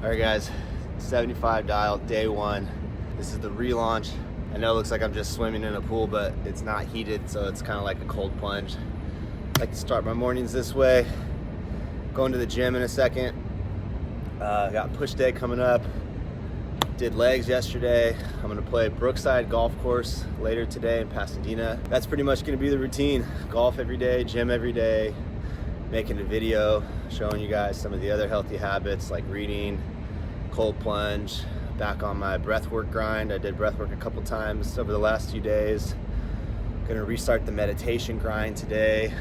All right, guys, 75 dial, day one. This is the relaunch. I know it looks like I'm just swimming in a pool, but it's not heated, so it's kind of like a cold plunge. I like to start my mornings this way. Going to the gym in a second. Got push day coming up. Did legs yesterday. I'm gonna play Brookside Golf Course later today in Pasadena. That's pretty much gonna be the routine. Golf every day, gym every day, making a video showing you guys some of the other healthy habits like reading, cold plunge, back on my breathwork grind. I did breathwork a couple times over the last few days. Gonna restart the meditation grind today.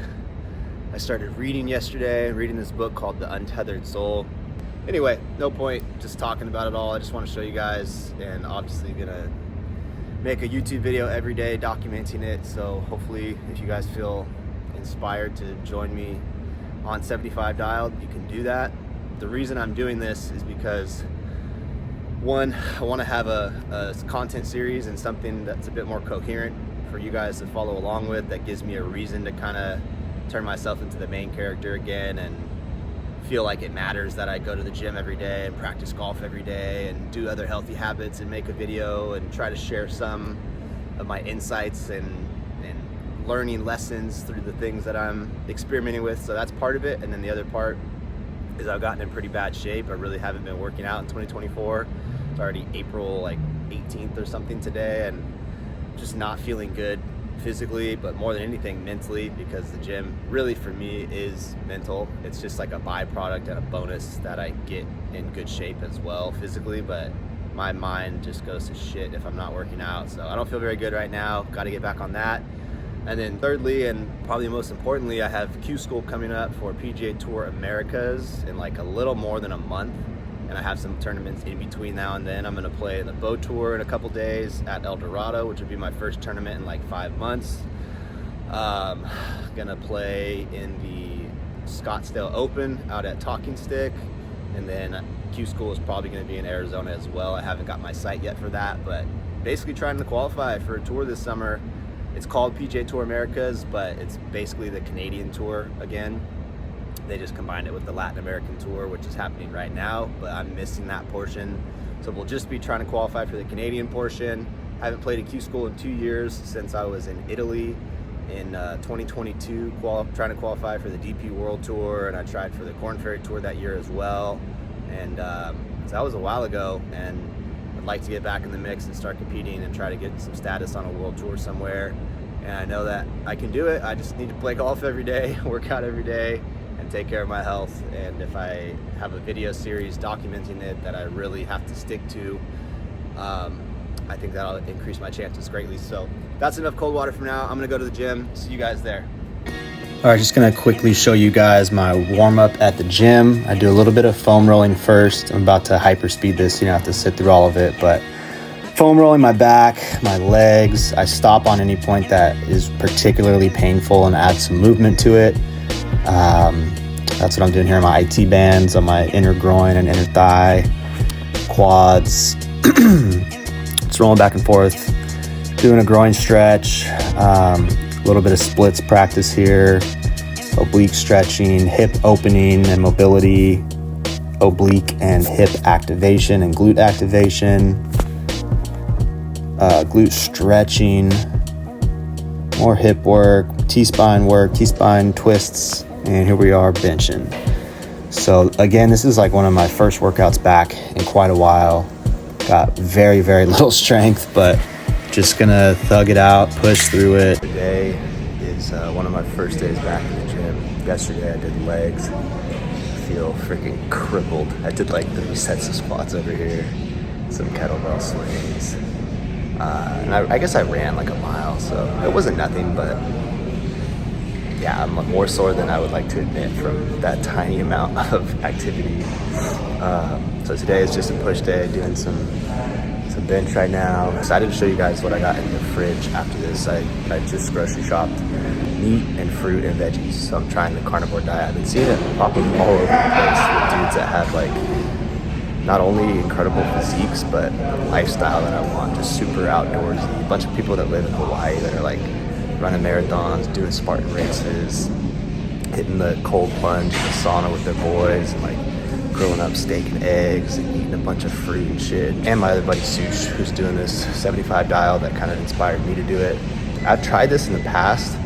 I started reading yesterday, reading this book called The Untethered Soul. Anyway, no point just talking about it all. I just want to show you guys, and obviously gonna make a YouTube video every day documenting it. So hopefully if you guys feel inspired to join me on 75 dialed, you can do that. The reason I'm doing this is because one, I want to have a content series and something that's a bit more coherent for you guys to follow along with, that gives me a reason to kind of turn myself into the main character again and feel like it matters that I go to the gym every day and practice golf every day and do other healthy habits and make a video and try to share some of my insights and learning lessons through the things that I'm experimenting with. So that's part of it. And then the other part is I've gotten in pretty bad shape. I really haven't been working out in 2024. It's already April like 18th or something today, and just not feeling good physically, but more than anything mentally, because the gym really for me is mental. It's just like a byproduct and a bonus that I get in good shape as well physically, but my mind just goes to shit if I'm not working out. So I don't feel very good right now. Got to get back on that. And then thirdly, and probably most importantly, I have Q School coming up for PGA Tour Americas in like a little more than a month. And I have some tournaments in between now and then. I'm gonna play the Boat Tour in a couple days at El Dorado, which would be my first tournament in like 5 months. Gonna play in the Scottsdale Open out at Talking Stick. And then Q School is probably gonna be in Arizona as well. I haven't got my site yet for that, but basically trying to qualify for a tour this summer. It's called PGA Tour Americas, but it's basically the Canadian Tour again. They just combined it with the Latin American Tour, which is happening right now, but I'm missing that portion. So we'll just be trying to qualify for the Canadian portion. I haven't played a Q School in 2 years, since I was in Italy in 2022, trying to qualify for the DP World Tour, and I tried for the Corn Ferry Tour that year as well. And so that was a while ago, and I'd like to get back in the mix and start competing and try to get some status on a world tour somewhere. And I know that I can do it. I just need to play golf every day, work out every day, and take care of my health. And if I have a video series documenting it that I really have to stick to, I think that'll increase my chances greatly. So that's enough cold water for now. I'm gonna go to the gym. See you guys there. All right, just gonna quickly show you guys my warm up at the gym. I do a little bit of foam rolling first. I'm about to hyper speed this, you don't have to sit through all of it, but foam rolling my back, my legs. I stop on any point that is particularly painful and add some movement to it. That's what I'm doing here on my IT bands, on my inner groin and inner thigh, quads. Just rolling back and forth, doing a groin stretch, a little bit of splits practice here, oblique stretching, hip opening and mobility, oblique and hip activation and glute activation, glute stretching, more hip work, T-spine twists, and here we are benching. So again, this is like one of my first workouts back in quite a while. Got very, very little strength, but just gonna thug it out, push through it. Today is one of my first days back in the gym. Yesterday I did legs. I feel freaking crippled. I did like 3 sets of squats over here, some kettlebell swings. And I guess I ran like a mile, so it wasn't nothing, but yeah, I'm more sore than I would like to admit from that tiny amount of activity. So today is just a push day, doing some bench right now. I'm excited to show you guys what I got in the fridge after this. I just grocery shopped meat and fruit and veggies, so I'm trying the carnivore diet. I've been seeing it pop up all over the place with dudes that have like not only incredible physiques, but the lifestyle that I want, just super outdoorsy. A bunch of people that live in Hawaii that are like running marathons, doing Spartan races, hitting the cold plunge in the sauna with their boys, and like grilling up steak and eggs and eating a bunch of fruit and shit. And my other buddy Soosh, who's doing this 75 dial, that kind of inspired me to do it. I've tried this in the past,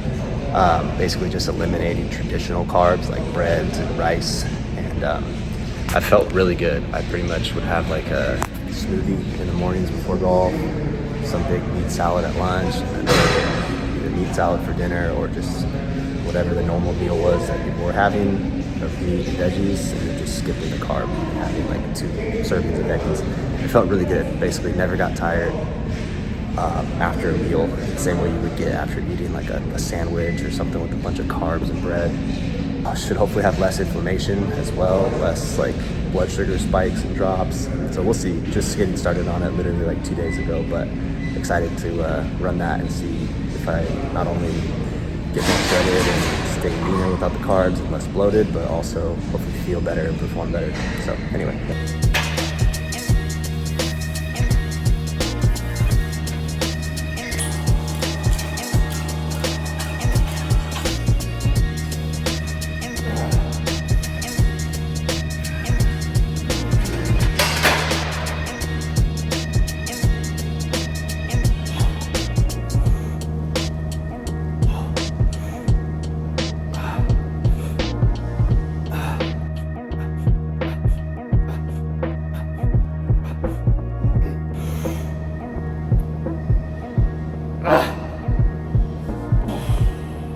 basically just eliminating traditional carbs like breads and rice, and I felt really good. I pretty much would have like a smoothie in the mornings before golf, some big meat salad at lunch, and then either meat salad for dinner or just whatever the normal meal was that people were having of meat and veggies, and then just skipping the carb and having like 2 servings of veggies. It felt really good. Basically never got tired after a meal, the same way you would get after eating like a sandwich or something with a bunch of carbs and bread. I should hopefully have less inflammation as well, less like blood sugar spikes and drops. So we'll see. Just getting started on it literally like 2 days ago, but excited to run that and see if I not only get more shredded and stay leaner without the carbs and less bloated, but also hopefully feel better and perform better. So anyway.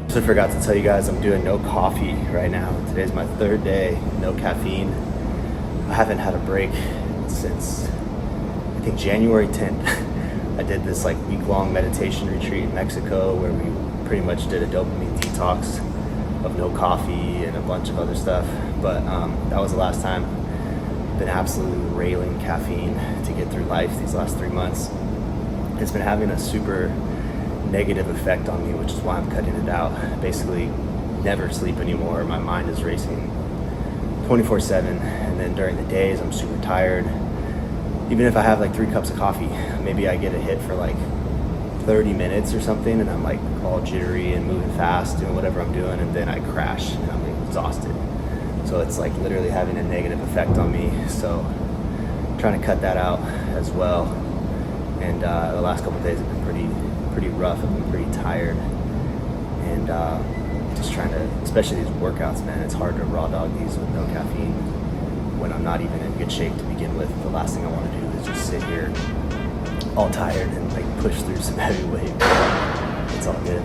So I forgot to tell you guys I'm doing no coffee right now. Today's my 3rd day, no caffeine. I haven't had a break since I think January 10th. I did this like week-long meditation retreat in Mexico where we pretty much did a dopamine detox of no coffee and a bunch of other stuff. But that was the last time. Been absolutely railing caffeine to get through life these last 3 months. It's been having a super negative effect on me, which is why I'm cutting it out. Basically never sleep anymore. My mind is racing 24/7, and then during the days I'm super tired. Even if I have like 3 cups of coffee, maybe I get a hit for like 30 minutes or something, and I'm like all jittery and moving fast doing whatever I'm doing, and then I crash and I'm exhausted. So it's like literally having a negative effect on me. So I'm trying to cut that out as well. And the last couple of days have been pretty rough. I've been pretty tired, and just trying to, especially these workouts, man, it's hard to raw dog these with no caffeine when I'm not even in good shape to begin with. The last thing I want to do is just sit here all tired and like push through some heavy weight. It's all good.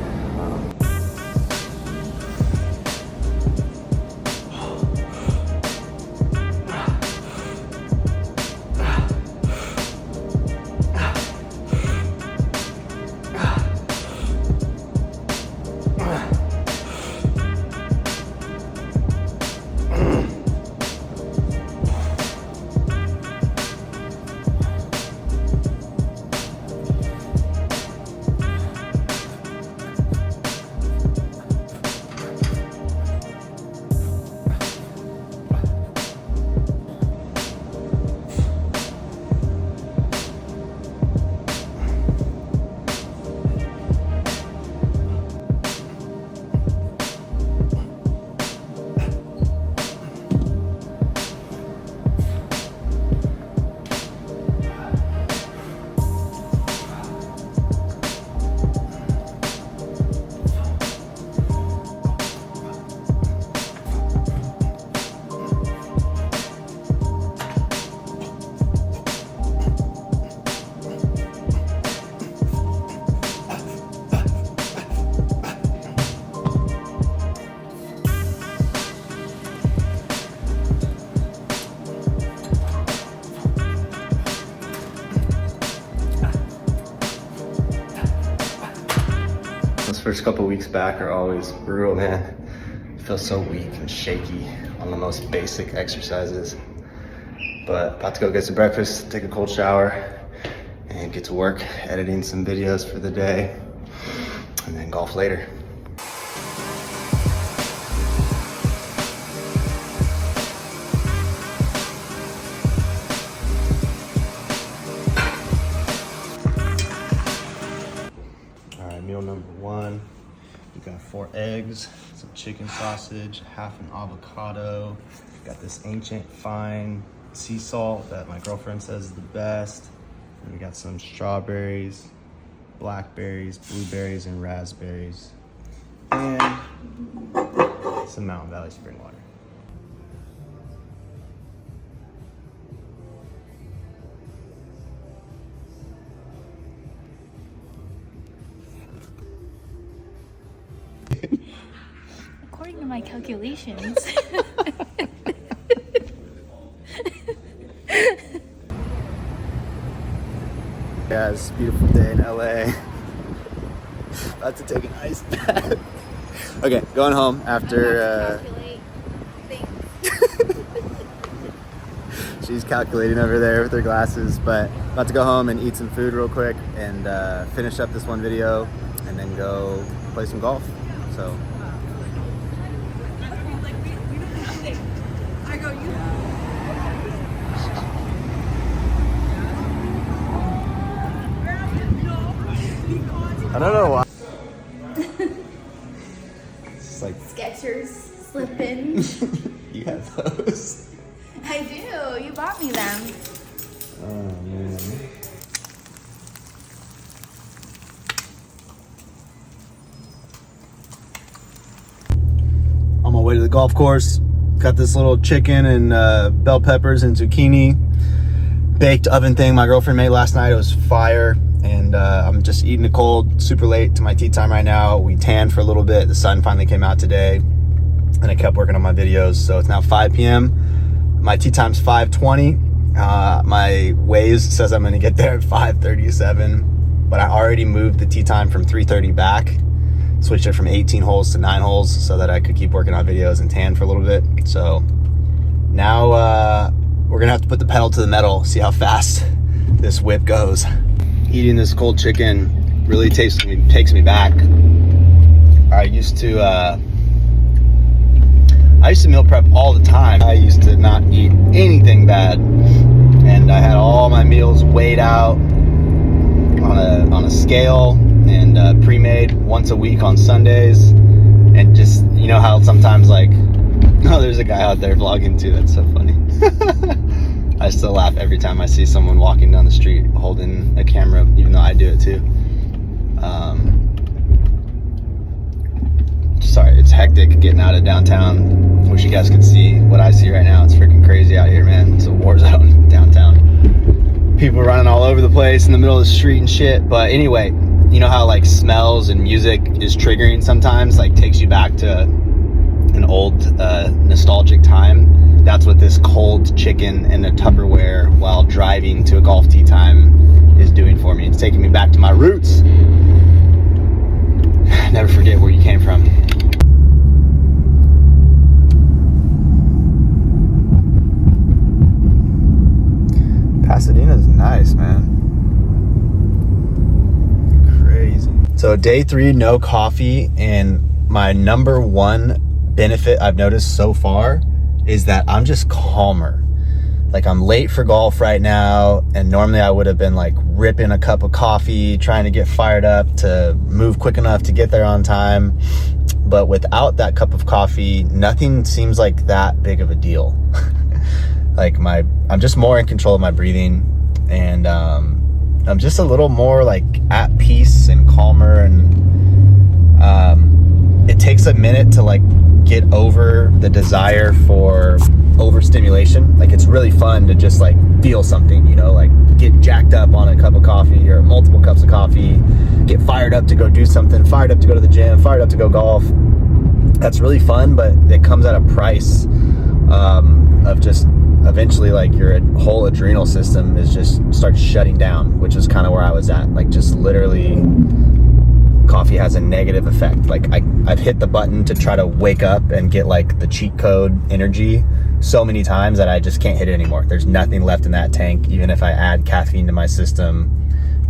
Those first couple weeks back are always brutal, man. I feel so weak and shaky on the most basic exercises. But about to go get some breakfast, take a cold shower, and get to work editing some videos for the day, and then golf later. All right, meal number 1. We got 4 eggs, some chicken sausage, half an avocado. Got this ancient fine sea salt that my girlfriend says is the best. And we got some strawberries, blackberries, blueberries, and raspberries. And some Mountain Valley spring water. According to my calculations. Yeah, it's a beautiful day in LA. About to take an ice bath. Okay, going home after she's calculating over there with her glasses, but about to go home and eat some food real quick and finish up this one video and then go play some golf. So I don't know why. It's like Skechers slipping. You have those? I do. You bought me them. Oh man. On my way to the golf course, got this little chicken and bell peppers and zucchini baked oven thing my girlfriend made last night. It was fire. And I'm just eating it cold, super late to my tea time right now. We tanned for a little bit. The sun finally came out today and I kept working on my videos. So it's now 5 p.m. My tea time's 5:20. My Waze says I'm gonna get there at 5:37, but I already moved the tea time from 3:30 back, switched it from 18 holes to 9 holes so that I could keep working on videos and tan for a little bit. So now we're gonna have to put the pedal to the metal, see how fast this whip goes. Eating this cold chicken really takes me back. I used to meal prep all the time. I used to not eat anything bad, and I had all my meals weighed out on a scale and pre-made once a week on Sundays. And just, you know how sometimes like, oh, there's a guy out there vlogging too. That's so funny. I still laugh every time I see someone walking down the street holding a camera, even though I do it too. Sorry, it's hectic getting out of downtown. Wish you guys could see what I see right now. It's freaking crazy out here, man. It's a war zone downtown. People running all over the place in the middle of the street and shit. But anyway, you know how like smells and music is triggering sometimes, like takes you back to an old nostalgic time. That's what this cold chicken in a Tupperware while driving to a golf tee time is doing for me. It's taking me back to my roots. Never forget where you came from. Pasadena's nice, man. Crazy. So day 3, no coffee, and my number one benefit I've noticed so far is that I'm just calmer. Like I'm late for golf right now, and normally I would have been like ripping a cup of coffee, trying to get fired up to move quick enough to get there on time. But without that cup of coffee, nothing seems like that big of a deal. Like I'm just more in control of my breathing, and I'm just a little more like at peace and calmer, and it takes a minute to like get over the desire for overstimulation. Like it's really fun to just like feel something, you know, like get jacked up on a cup of coffee or multiple cups of coffee, get fired up to go do something, fired up to go to the gym, fired up to go golf. That's really fun, but it comes at a price of just eventually like your whole adrenal system is just starts shutting down, which is kind of where I was at. Like just literally coffee has a negative effect. Like I've hit the button to try to wake up and get like the cheat code energy so many times that I just can't hit it anymore. There's nothing left in that tank. Even if I add caffeine to my system,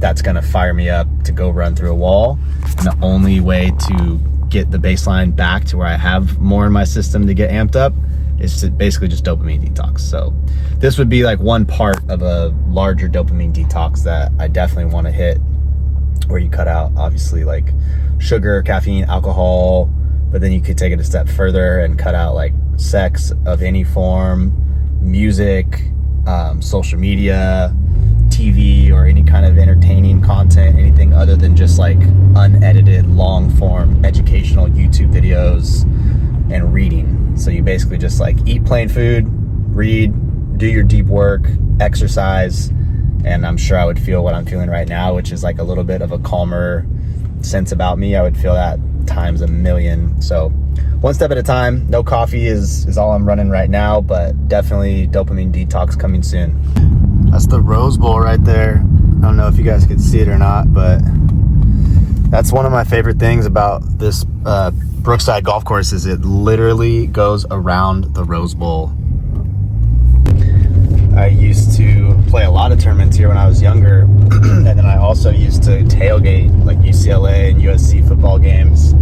that's gonna fire me up to go run through a wall. And the only way to get the baseline back to where I have more in my system to get amped up is to basically just dopamine detox. So this would be like one part of a larger dopamine detox that I definitely want to hit where you cut out obviously like sugar, caffeine, alcohol, but then you could take it a step further and cut out like sex of any form, music, social media, TV, or any kind of entertaining content, anything other than just like unedited long form educational YouTube videos and reading. So you basically just like eat plain food, read, do your deep work, exercise, and I'm sure I would feel what I'm feeling right now, which is like a little bit of a calmer sense about me. I would feel that times a million. So one step at a time. No coffee is all I'm running right now, but definitely dopamine detox coming soon. That's the Rose Bowl right there. I don't know if you guys could see it or not, but that's one of my favorite things about this Brookside golf course is it literally goes around the Rose Bowl. I used to play a lot of tournaments here when I was younger, and then I also used to tailgate like UCLA and USC football games.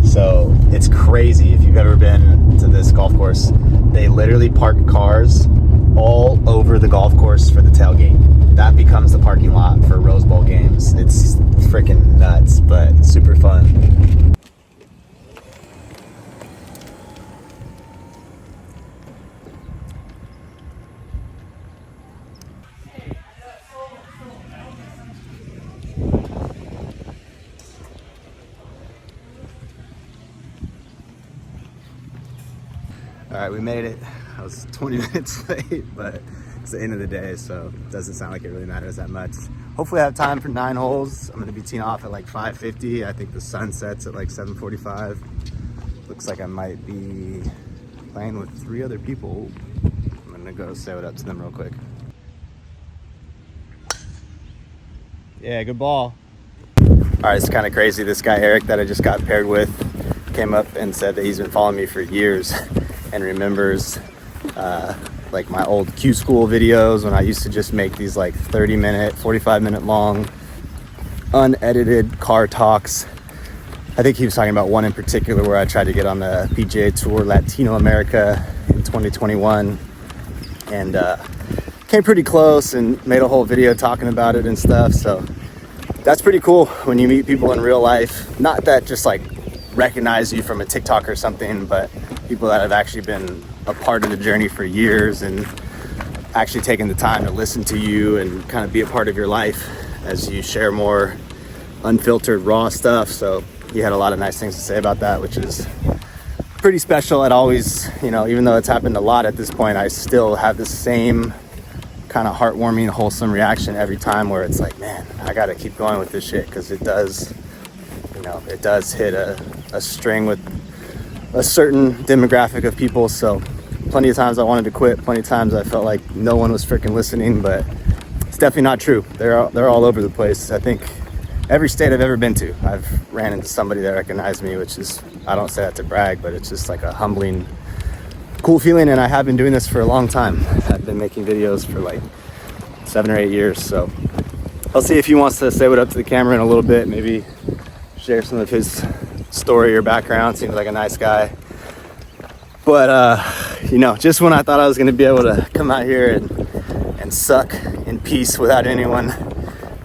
So it's crazy. If you've ever been to this golf course, they literally park cars all over the golf course for the tailgate. That becomes the parking lot for Rose Bowl games. It's freaking nuts, but super fun. All right, we made it. I was 20 minutes late, but it's the end of the day, so it doesn't sound like it really matters that much. Hopefully I have time for 9 holes. I'm gonna be teeing off at like 5:50. I think the sun sets at like 7:45. Looks like I might be playing with 3 other people. I'm gonna go say what up to them real quick. Yeah, good ball. All right, it's kind of crazy. This guy, Eric, that I just got paired with, came up and said that he's been following me for years and remembers like my old Q School videos when I used to just make these like 30-minute, 45-minute long, unedited car talks. I think he was talking about one in particular where I tried to get on the PGA Tour Latino America in 2021 and came pretty close and made a whole video talking about it and stuff. So that's pretty cool when you meet people in real life. Not that just like recognize you from a TikTok or something, but people that have actually been a part of the journey for years and actually taking the time to listen to you and kind of be a part of your life as you share more unfiltered, raw stuff. So he had a lot of nice things to say about that, which is pretty special. It always, you know, even though it's happened a lot at this point, I still have the same kind of heartwarming, wholesome reaction every time where it's like, man, I got to keep going with this shit, because it does, you know, it does hit a string with a certain demographic of people. So plenty of times I wanted to quit, plenty of times I felt like no one was freaking listening, but it's definitely not true. They're all over the place. I think every state I've ever been to, I've ran into somebody that recognized me, which is, I don't say that to brag, but it's just like a humbling, cool feeling. And I have been doing this for a long time. I've been making videos for like 7 or 8 years. So I'll see if he wants to say what up to the camera in a little bit, maybe share some of his story or background. Seems like a nice guy. But you know, just when I thought I was going to be able to come out here and suck in peace without anyone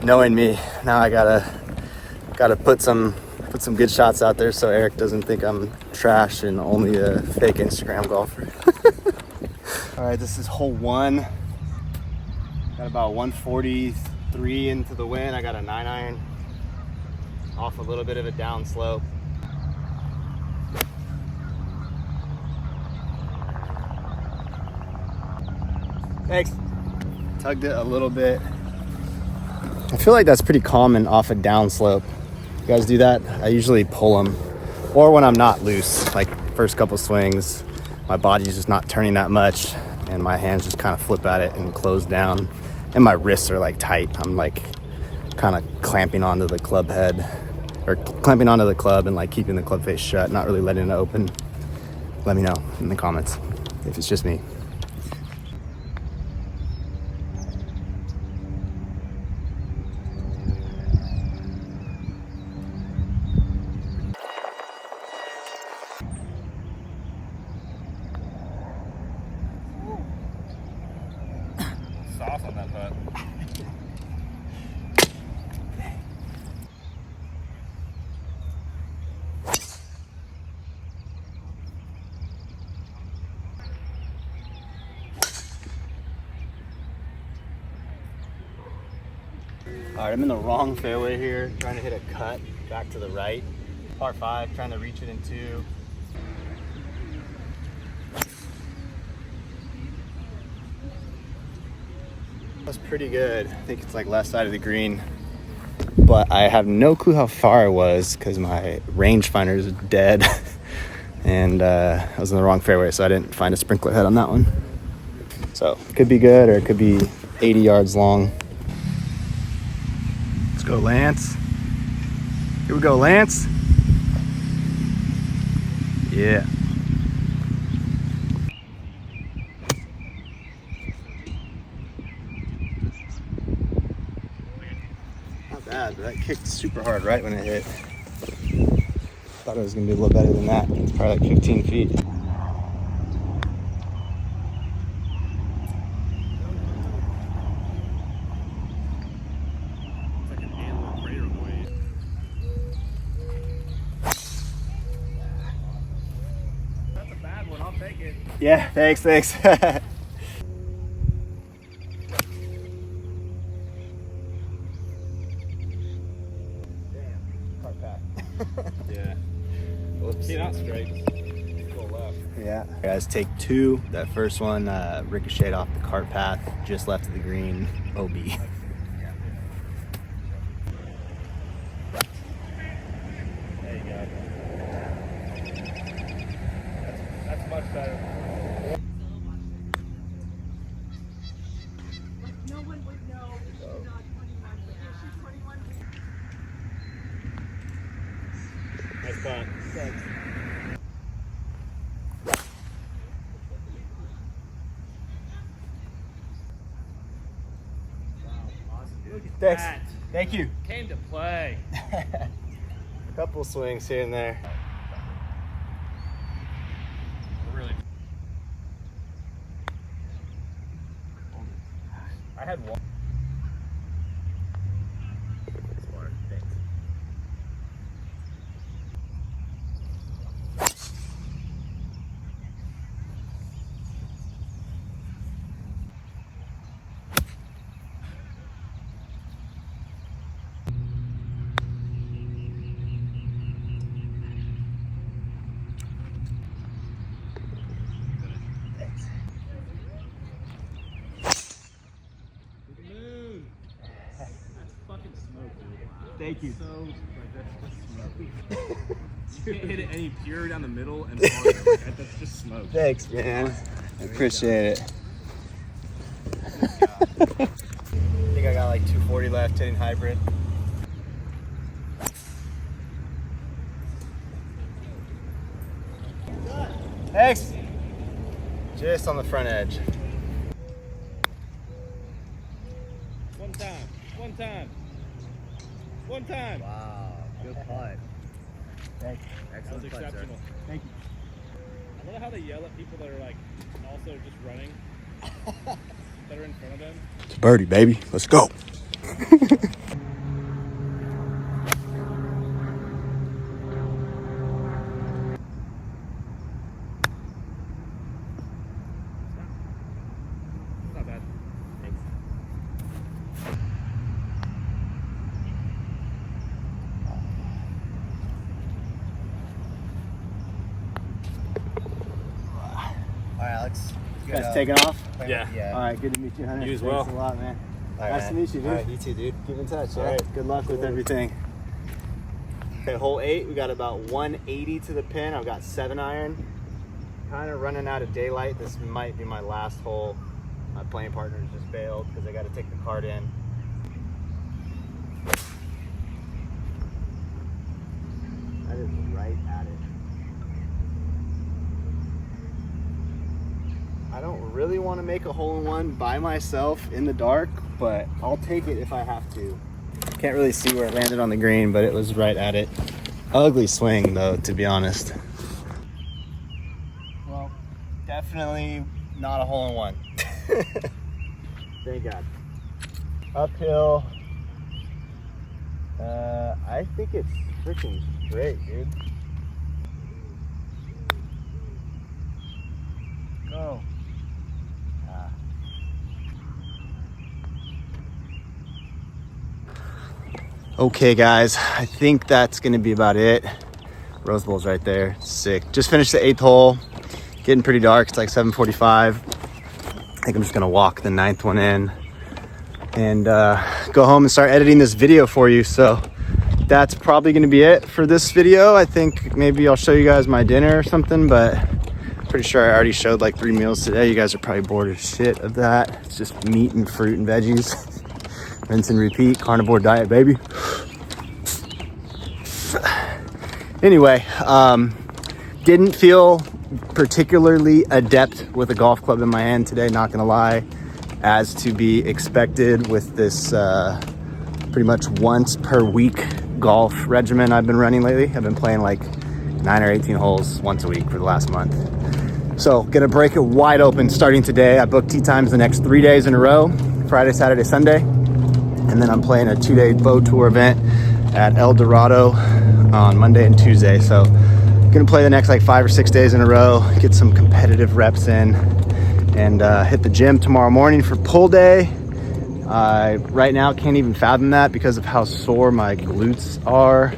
knowing me, now I gotta put some good shots out there so Eric doesn't think I'm trash and only a fake Instagram golfer. All right, this is hole 1. Got about 143 into the wind. I got a 9-iron off a little bit of a down slope. Thanks. Tugged it a little bit. I feel like that's pretty common off a down slope. You guys do that? I usually pull them, or when I'm not loose, like first couple swings, my body's just not turning that much and my hands just kind of flip at it and close down, and my wrists are like tight. I'm like kind of clamping onto the club head, or clamping onto the club and like keeping the club face shut, not really letting it open. Let me know in the comments if it's just me. Sauce on that putt. All right, I'm in the wrong fairway here, trying to hit a cut back to the right. Par 5, trying to reach it in 2. That's pretty good. I think it's like left side of the green, but I have no clue how far I was because my rangefinder is dead. And I was in the wrong fairway, so I didn't find a sprinkler head on that one. So it could be good, or it could be 80 yards long. Let's go, Lance. Here we go, Lance. Yeah. Not bad, but that kicked super hard right when it hit. Thought it was gonna be a little better than that. It's probably like 15 feet. Yeah, thanks. Damn, car pack. Yeah. Whoops. See, not straight. Go left. Yeah. Guys, take 2. That first one ricocheted off the cart path, just left of the green, OB. There you go. That's much better. No one would know if she's not 21 yet. She's 21. Nice punt. Thanks. Thanks. That Thank you. came to play. A couple swings here and there. Really. I had one. Smart. Thanks. Moon. That's fucking smoke, dude. Thank you. So, like, that's just smoke. You can't hit it any pure down the middle and farther. Like, that's just smoke. Thanks, man. I appreciate it. I think I got like 240 left hitting hybrid. Thanks. Just on the front edge. One time. One time. One time. Wow, good putt. Thanks. That was Excellent putt, sir. exceptional. Thank you. I love how they yell at people that are like also just running that are in front of them. It's birdie, baby. Let's go. Not bad. Thanks. All right, Alex. You guys taking off? Yeah. Yeah. All right, good to meet you, Hunter. You as Thanks well. a lot, man. All right, Nice to man. meet you, dude. All right, you too, dude. Keep in touch. All Yeah. right. Good luck with everything. Okay, hole 8. We got about 180 to the pin. I've got 7-iron. Kind of running out of daylight. This might be my last hole. My playing partners just bailed because I got to take the cart in. That is right at it. I don't really want to make a hole-in-one by myself in the dark, but I'll take it if I have to. Can't really see where it landed on the green, but it was right at it. Ugly swing, though, to be honest. Well, definitely not a hole-in-one. Thank God. Uphill. I think it's freaking straight, dude. Go. Okay guys, I think that's gonna be about it. Rose Bowl's right there, sick. Just finished the 8th hole. Getting pretty dark, it's like 7:45. I think I'm just gonna walk the 9th one in and go home and start editing this video for you. So that's probably gonna be it for this video. I think maybe I'll show you guys my dinner or something, but pretty sure I already showed like 3 meals today. You guys are probably bored as shit of that. It's just meat and fruit and veggies. Rinse and repeat, carnivore diet, baby. Anyway, didn't feel particularly adept with a golf club in my hand today, not gonna lie, as to be expected with this pretty much once per week golf regimen I've been running lately. I've been playing like 9 or 18 holes once a week for the last month. So gonna break it wide open starting today. I booked tee times the next 3 days in a row, Friday, Saturday, Sunday. And then I'm playing a 2-day bow tour event at El Dorado on Monday and Tuesday. So gonna play the next like 5 or 6 days in a row, get some competitive reps in, and hit the gym tomorrow morning for pull day. I right now can't even fathom that because of how sore my glutes are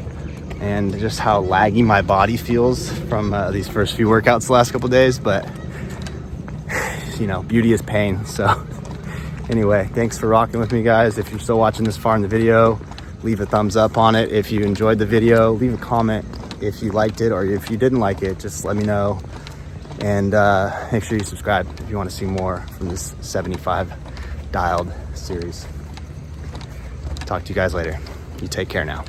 and just how laggy my body feels from these first few workouts the last couple days. But you know, beauty is pain. So anyway, thanks for rocking with me, guys. If you're still watching this far in the video, leave a thumbs up on it. If you enjoyed the video, leave a comment if you liked it, or if you didn't like it, just let me know. And make sure you subscribe if you want to see more from this 75 dialed series. Talk to you guys later. You take care now.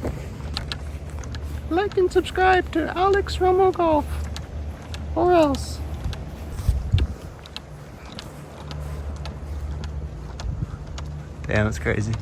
Like and subscribe to Alex Romo Golf, or else. Damn, that's crazy.